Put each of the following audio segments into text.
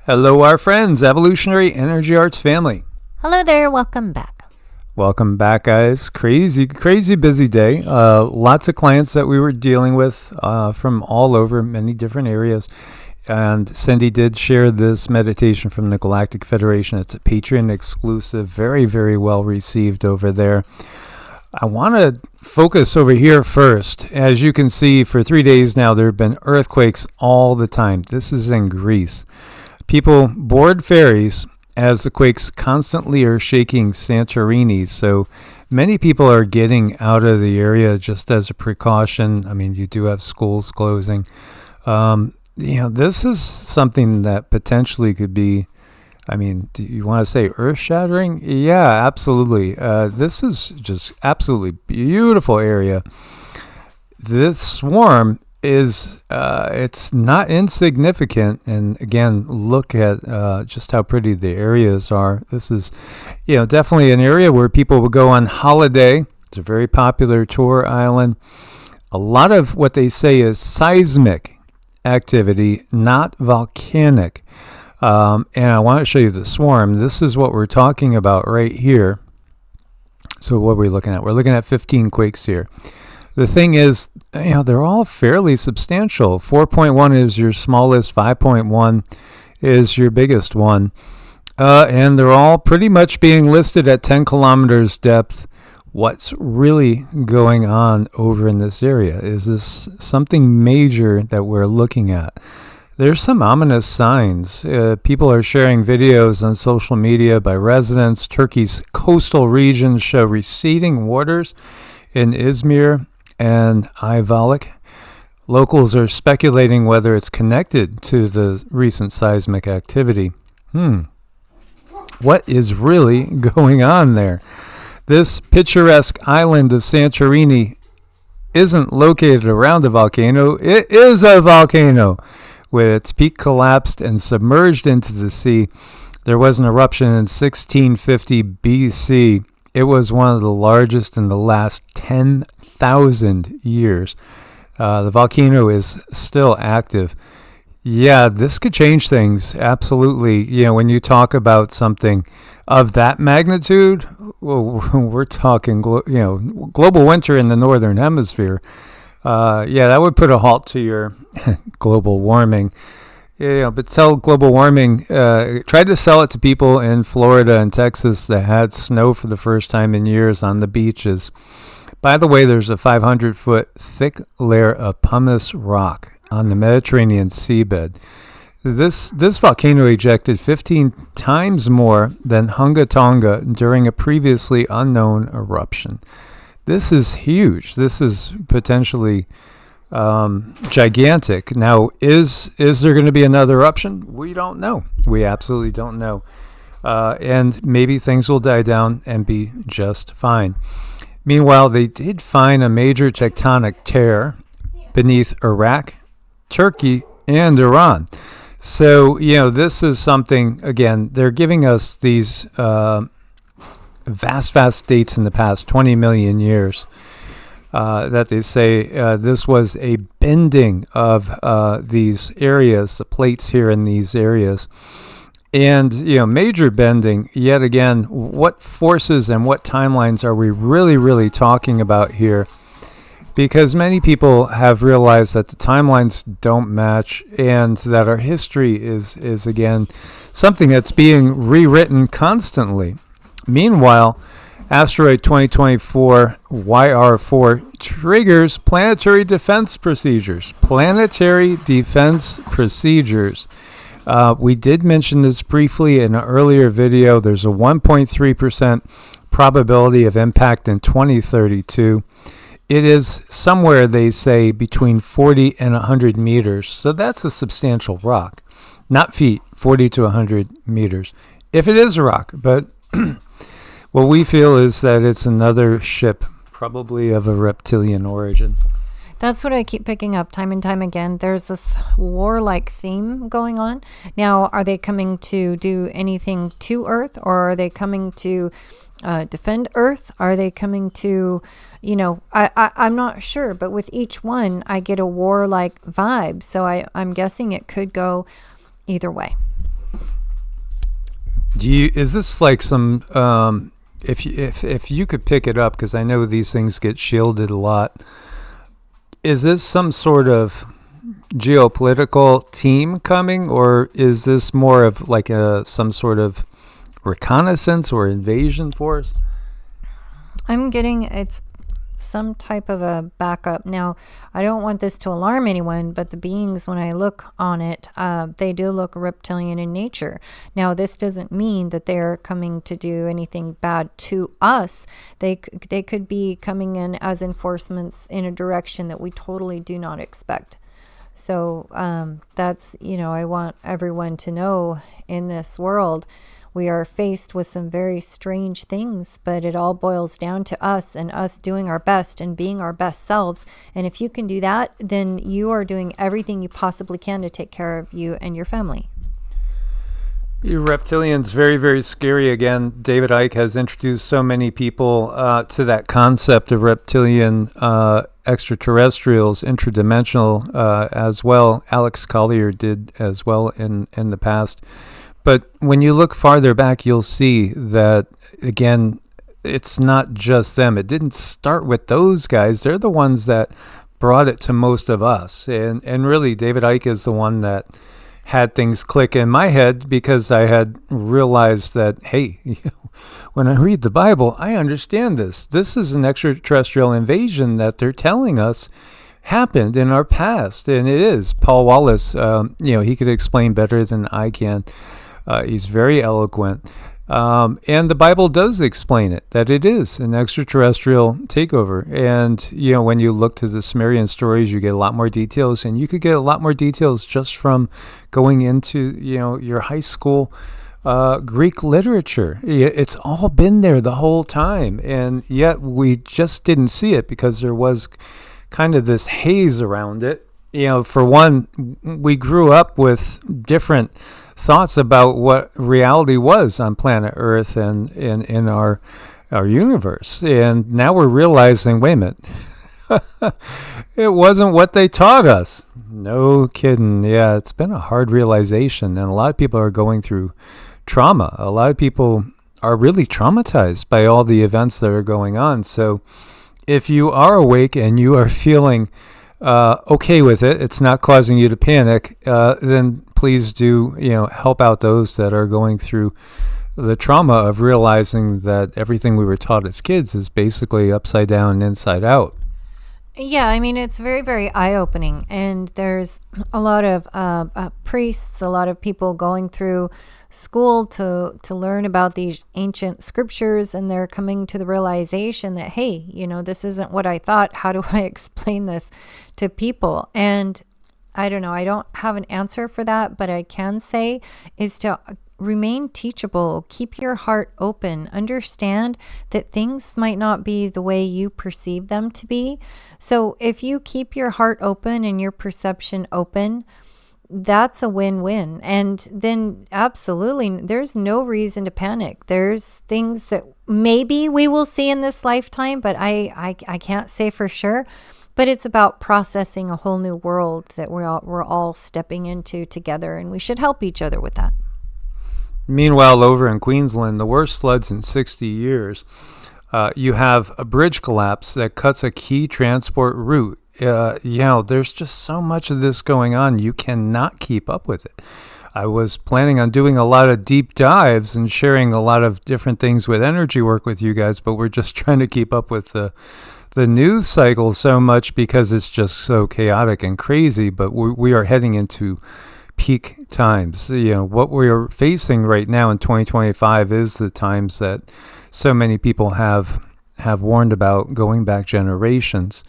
Hello, our friends, Evolutionary Energy Arts family. Hello there, welcome back. Welcome back, guys. Crazy busy day. Lots of clients that we were dealing with from all over, many different areas. And Cindy did share this meditation from the Galactic Federation. It's a Patreon exclusive, very, very well received over there. I want to focus over here first. As you can see, for 3 days now, there have been earthquakes all the time. This is in Greece. People board ferries as the quakes constantly are shaking Santorini. So many people are getting out of the area just as a precaution. I mean, you do have schools closing. This is something that potentially could be, do you want to say earth-shattering? Yeah, absolutely. This is just absolutely beautiful area. This swarm is, it's not insignificant. And again, look at just how pretty the areas are. This is, definitely an area where people will go on holiday. It's a very popular tour island. A lot of what they say is seismic activity, not volcanic. And I want to show you the swarm. This is what we're talking about right here. So what are we looking at? We're looking at 15 quakes here. The thing is, they're all fairly substantial. 4.1 is your smallest, 5.1 is your biggest one. And they're all pretty much being listed at 10 kilometers depth. What's really going on over in this area? Is this something major that we're looking at? There's some ominous signs. People are sharing videos on social media by residents. Turkey's coastal regions show receding waters in Izmir and Ayvalık. Locals are speculating whether it's connected to the recent seismic activity. What is really going on there? This picturesque island of Santorini isn't located around a volcano. It is a volcano. With its peak collapsed and submerged into the sea. There was an eruption in 1650 BC. It was one of the largest in the last 10,000 years. The volcano is still active. Yeah, this could change things. Absolutely. When you talk about something of that magnitude, well, we're talking, global winter in the northern hemisphere. That would put a halt to your global warming. But tell global warming, try to sell it to people in Florida and Texas that had snow for the first time in years on the beaches. By the way, there's a 500-foot thick layer of pumice rock on the Mediterranean seabed. This volcano ejected 15 times more than Hunga Tonga during a previously unknown eruption. This is huge. This is potentially gigantic. Now, is there going to be another eruption? We don't know. We absolutely don't know. And maybe things will die down and be just fine. Meanwhile, they did find a major tectonic tear beneath Iraq, Turkey, and Iran. So, this is something, again, they're giving us these vast dates in the past 20 million years. That they say this was a bending of these areas, the plates here in these areas. And, major bending, yet again, what forces and what timelines are we really talking about here? Because many people have realized that the timelines don't match and that our history is again, something that's being rewritten constantly. Meanwhile, Asteroid 2024 YR4 triggers planetary defense procedures. Planetary defense procedures. We did mention this briefly in an earlier video. There's a 1.3% probability of impact in 2032. It is somewhere, they say, between 40 and 100 meters. So that's a substantial rock. Not feet, 40 to 100 meters. If it is a rock, but what we feel is that it's another ship, probably of a reptilian origin. That's what I keep picking up time and time again. There's this warlike theme going on. Now, are they coming to do anything to Earth, or are they coming to defend Earth? Are they coming to, I'm not sure, but with each one, I get a warlike vibe. So I'm guessing it could go either way. Is this like some if you could pick it up, because I know these things get shielded a lot, is this some sort of geopolitical team coming, or is this more of like some sort of reconnaissance or invasion force? I'm getting it's some type of a backup. Now, I don't want this to alarm anyone, but the beings, when I look on it, they do look reptilian in nature. Now, this doesn't mean that they're coming to do anything bad to us. They could be coming in as enforcements in a direction that we totally do not expect. So that's, I want everyone to know in this world, we are faced with some very strange things, but it all boils down to us and us doing our best and being our best selves. And if you can do that, then you are doing everything you possibly can to take care of you and your family. You reptilians, very, very scary. Again, David Icke has introduced so many people to that concept of reptilian extraterrestrials, interdimensional as well. Alex Collier did as well in the past. But when you look farther back, you'll see that, again, it's not just them. It didn't start with those guys. They're the ones that brought it to most of us. And really, David Icke is the one that had things click in my head, because I had realized that, hey, when I read the Bible, I understand this. This is an extraterrestrial invasion that they're telling us happened in our past. And it is. Paul Wallace, he could explain better than I can. He's very eloquent. And the Bible does explain it, that it is an extraterrestrial takeover. And, when you look to the Sumerian stories, you get a lot more details. And you could get a lot more details just from going into, your high school Greek literature. It's all been there the whole time. And yet we just didn't see it because there was kind of this haze around it. For one, we grew up with different thoughts about what reality was on planet Earth and in our universe. And now we're realizing, wait a minute, it wasn't what they taught us. No kidding. Yeah, it's been a hard realization. And a lot of people are going through trauma. A lot of people are really traumatized by all the events that are going on. So if you are awake and you are feeling okay with it, it's not causing you to panic, then please do, help out those that are going through the trauma of realizing that everything we were taught as kids is basically upside down and inside out. Yeah, I mean, it's very, very eye-opening. And there's a lot of priests, a lot of people going through school to learn about these ancient scriptures, and they're coming to the realization that, hey, this isn't what I thought. How do I explain this to people? And I don't know, I don't have an answer for that, but I can say is to remain teachable, keep your heart open, understand that things might not be the way you perceive them to be. So if you keep your heart open and your perception open, that's a win-win. And then absolutely, there's no reason to panic. There's things that maybe we will see in this lifetime, but I can't say for sure. But it's about processing a whole new world that we're all stepping into together, and we should help each other with that. Meanwhile, over in Queensland, the worst floods in 60 years, you have a bridge collapse that cuts a key transport route. There's just so much of this going on, you cannot keep up with it. I was planning on doing a lot of deep dives and sharing a lot of different things with energy work with you guys, but we're just trying to keep up with the news cycle so much because it's just so chaotic and crazy. But we are heading into peak times. What we're facing right now in 2025 is the times that so many people have warned about going back generations.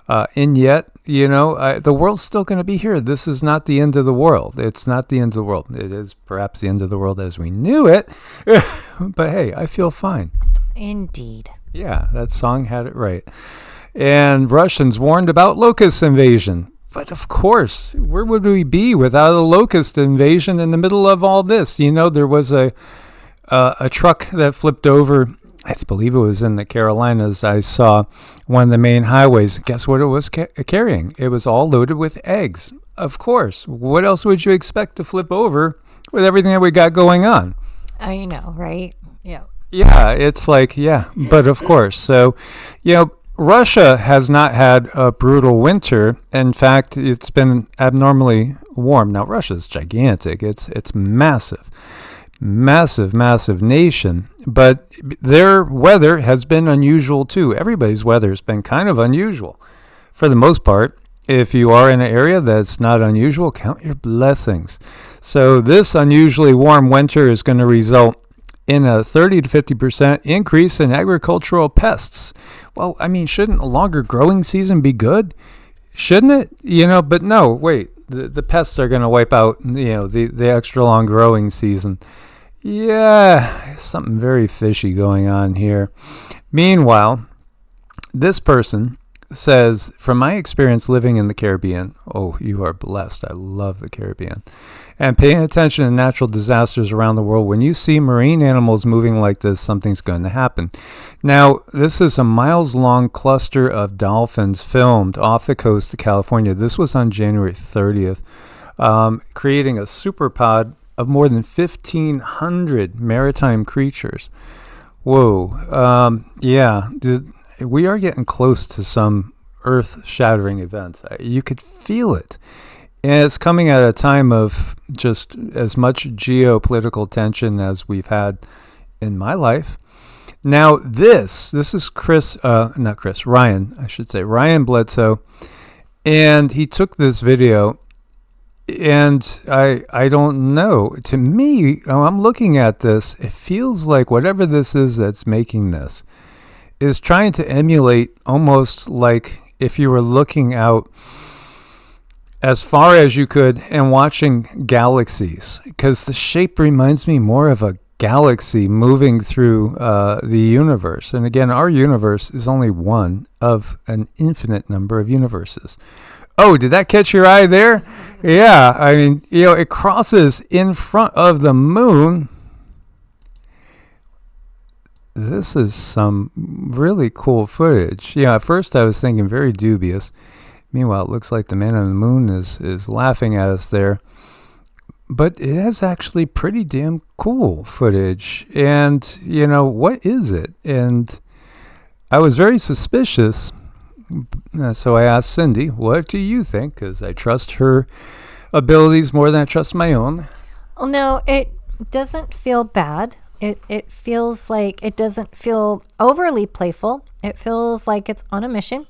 And yet, the world's still going to be here. This is not the end of the world. It's not the end of the world. It is perhaps the end of the world as we knew it. But hey, I feel fine. Indeed. Yeah, that song had it right. And Russians warned about locust invasion. But of course, where would we be without a locust invasion in the middle of all this? There was a truck that flipped over. I believe it was in the Carolinas. I saw one of the main highways. Guess what it was carrying? It was all loaded with eggs. Of course. What else would you expect to flip over with everything that we got going on? I know, right? Yeah. Yeah, it's like, yeah, but of course. So, Russia has not had a brutal winter. In fact, it's been abnormally warm. Now, Russia's gigantic. It's massive. Massive, massive nation, but their weather has been unusual too. Everybody's weather has been kind of unusual for the most part. If you are in an area that's not unusual, count your blessings. So this unusually warm winter is going to result in a 30 to 50% increase in agricultural pests. Well, I mean, shouldn't a longer growing season be good? Shouldn't it? But no, wait. The pests are going to wipe out, the extra long growing season. Yeah, something very fishy going on here. Meanwhile, this person says, from my experience living in the Caribbean, oh, you are blessed. I love the Caribbean. And paying attention to natural disasters around the world, when you see marine animals moving like this, something's going to happen. Now, this is a miles-long cluster of dolphins filmed off the coast of California. This was on January 30th, creating a superpod of more than 1,500 maritime creatures. Whoa. We are getting close to some earth-shattering events. You could feel it. And it's coming at a time of just as much geopolitical tension as we've had in my life. Now, this is Ryan, I should say, Ryan Bledsoe. And he took this video, and I don't know. To me, I'm looking at this, it feels like whatever this is that's making this is trying to emulate almost like if you were looking out as far as you could and watching galaxies, because the shape reminds me more of a galaxy moving through the universe. And again, our universe is only one of an infinite number of universes. Oh, did that catch your eye there? Yeah, I mean, it crosses in front of the moon. This is some really cool footage. Yeah, at first I was thinking very dubious. Meanwhile, it looks like the man on the moon is laughing at us there. But it is actually pretty damn cool footage. And, what is it? And I was very suspicious. So I asked Cindy, what do you think? Because I trust her abilities more than I trust my own. Oh, no, it doesn't feel bad. It feels like it doesn't feel overly playful. It feels like it's on a mission.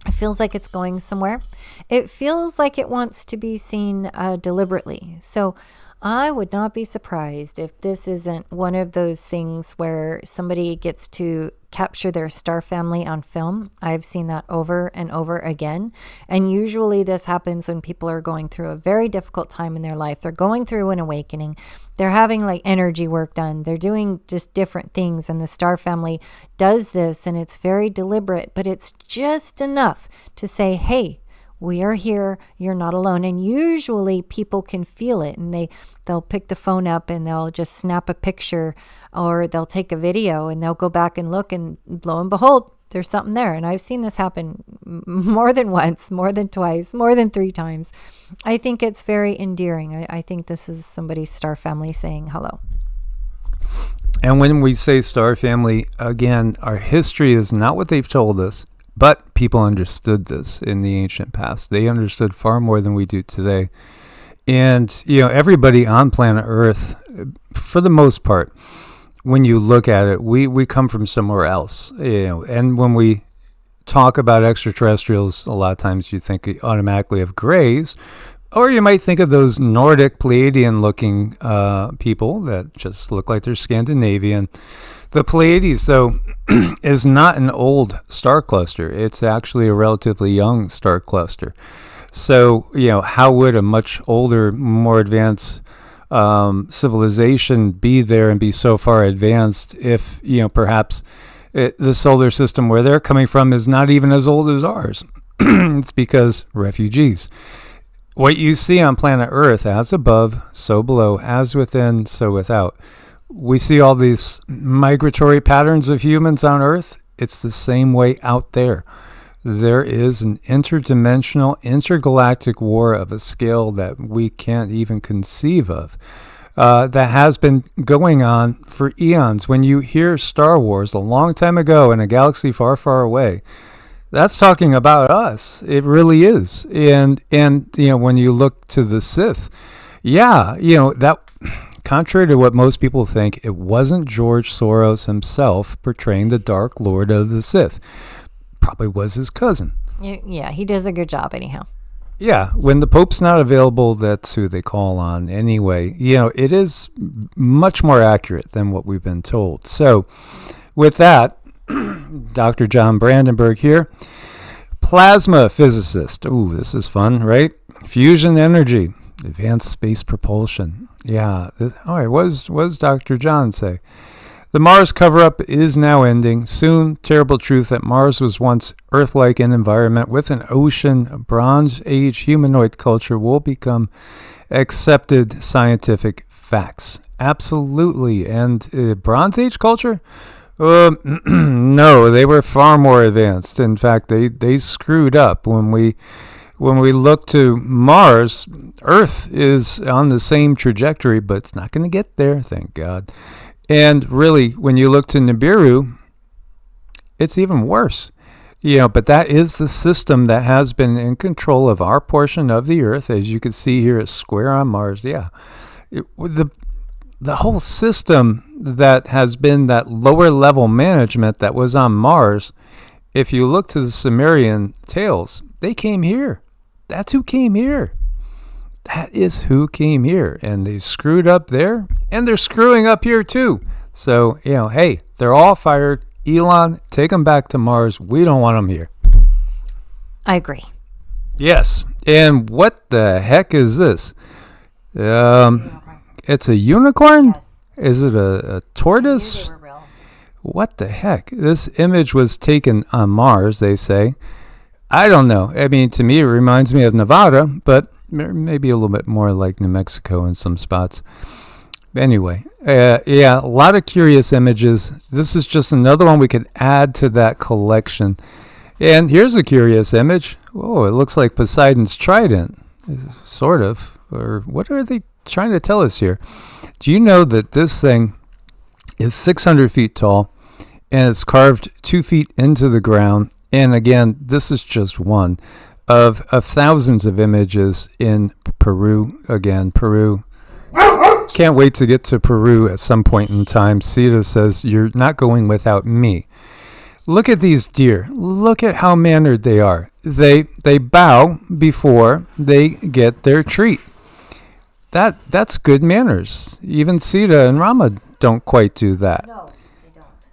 It feels like it's going somewhere. It feels like it wants to be seen deliberately. So I would not be surprised if this isn't one of those things where somebody gets to capture their star family on film. I've seen that over and over again. And usually this happens when people are going through a very difficult time in their life. They're going through an awakening. They're having like energy work done. They're doing just different things. And the star family does this, and it's very deliberate, but it's just enough to say, hey, we are here. You're not alone. And usually people can feel it, and they'll pick the phone up and they'll just snap a picture, or they'll take a video and they'll go back and look, and lo and behold, there's something there. And I've seen this happen more than once, more than twice, more than 3 times. I think it's very endearing. I think this is somebody's star family saying hello. And when we say star family, again, our history is not what they've told us. But people understood this in the ancient past. They understood far more than we do today. And, everybody on planet Earth, for the most part, when you look at it, we come from somewhere else. And when we talk about extraterrestrials, a lot of times you think automatically of grays, or you might think of those Nordic Pleiadian-looking people that just look like they're Scandinavian. The Pleiades, though, is not an old star cluster. It's actually a relatively young star cluster. So, how would a much older, more advanced civilization be there and be so far advanced if, perhaps the solar system where they're coming from is not even as old as ours? It's because refugees. What you see on planet Earth, as above, so below, as within, so without. We see all these migratory patterns of humans on Earth. It's the same way out there. There is an interdimensional, intergalactic war of a scale that we can't even conceive of. that has been going on for eons. When you hear Star Wars a long time ago in a galaxy far, far away, that's talking about us. It really is. And when you look to the Sith, that contrary to what most people think, it wasn't George Soros himself portraying the Dark Lord of the Sith. Probably was his cousin. Yeah, he does a good job anyhow. Yeah, when the Pope's not available, that's who they call on anyway. It is much more accurate than what we've been told. So with that, Dr. John Brandenburg here, plasma physicist. Ooh, this is fun, right? Fusion energy, advanced space propulsion. Yeah, all right, what does Dr. John say? The Mars cover-up is now ending. Soon, terrible truth that Mars was once Earth-like in environment with an ocean, a Bronze Age humanoid culture will become accepted scientific facts. Absolutely. And Bronze Age culture? No, they were far more advanced. In fact, they screwed up. When we look to Mars, Earth is on the same trajectory, but it's not going to get there, thank God. And really, when you look to Nibiru, it's even worse. But that is the system that has been in control of our portion of the Earth. As you can see here, it's square on Mars. Yeah. The whole system that has been that lower level management that was on Mars, if you look to the Sumerian tales, they came here. That's who came here. That is who came here, and they screwed up there, and they're screwing up here too. So, hey, they're all fired. Elon, take them back to Mars. We don't want them here. I agree. Yes, and what the heck is this? It's a unicorn? Yes. Is it a tortoise? What the heck? This image was taken on Mars, they say. I don't know. I mean, to me, it reminds me of Nevada, but maybe a little bit more like New Mexico in some spots. Anyway, a lot of curious images. This is just another one we could add to that collection. And here's a curious image. Oh, it looks like Poseidon's trident, sort of. Or what are they trying to tell us here? Do you know that this thing is 600 feet tall and it's carved 2 feet into the ground? And again, this is just one of thousands of images in Peru. Again, Peru. Can't wait to get to Peru at some point in time. Sita says, you're not going without me. Look at these deer. Look at how mannered they are. They bow before they get their treat. That's good manners. Even Sita and Rama don't quite do that. No.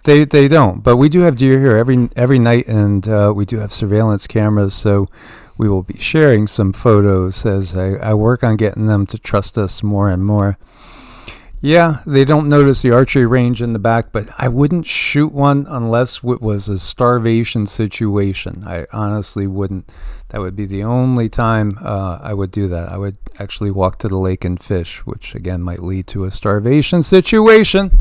They don't, but we do have deer here every night, and we do have surveillance cameras, so we will be sharing some photos as I work on getting them to trust us more and more. Yeah, they don't notice the archery range in the back, but I wouldn't shoot one unless it was a starvation situation. I honestly wouldn't. That would be the only time I would do that. I would actually walk to the lake and fish, which again might lead to a starvation situation.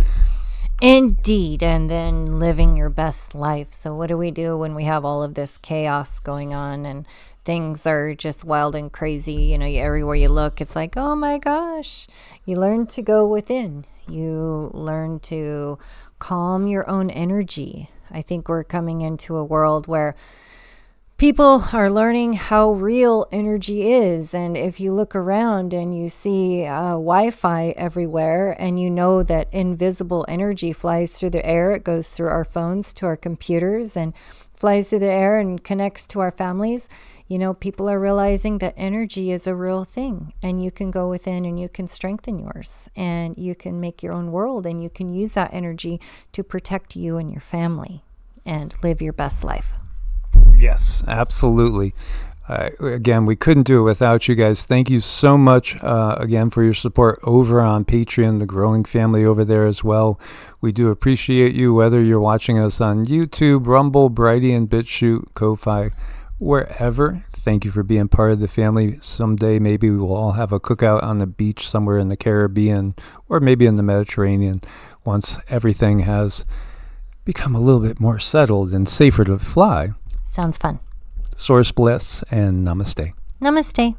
Indeed, and then living your best life. So what do we do when we have all of this chaos going on and things are just wild and crazy? Everywhere you look, it's like, oh my gosh. You learn to go within. You learn to calm your own energy. I think we're coming into a world where people are learning how real energy is. And if you look around and you see Wi-Fi everywhere, and you know that invisible energy flies through the air, it goes through our phones to our computers and flies through the air and connects to our families. People are realizing that energy is a real thing, and you can go within and you can strengthen yours, and you can make your own world, and you can use that energy to protect you and your family and live your best life. Yes, absolutely. Again, we couldn't do it without you guys. Thank you so much again for your support over on Patreon, the growing family over there as well. We do appreciate you, whether you're watching us on YouTube, Rumble, Brightian, BitChute, Ko-Fi, wherever. Thank you for being part of the family. Someday maybe we will all have a cookout on the beach somewhere in the Caribbean or maybe in the Mediterranean once everything has become a little bit more settled and safer to fly. Sounds fun. Source bliss and namaste. Namaste.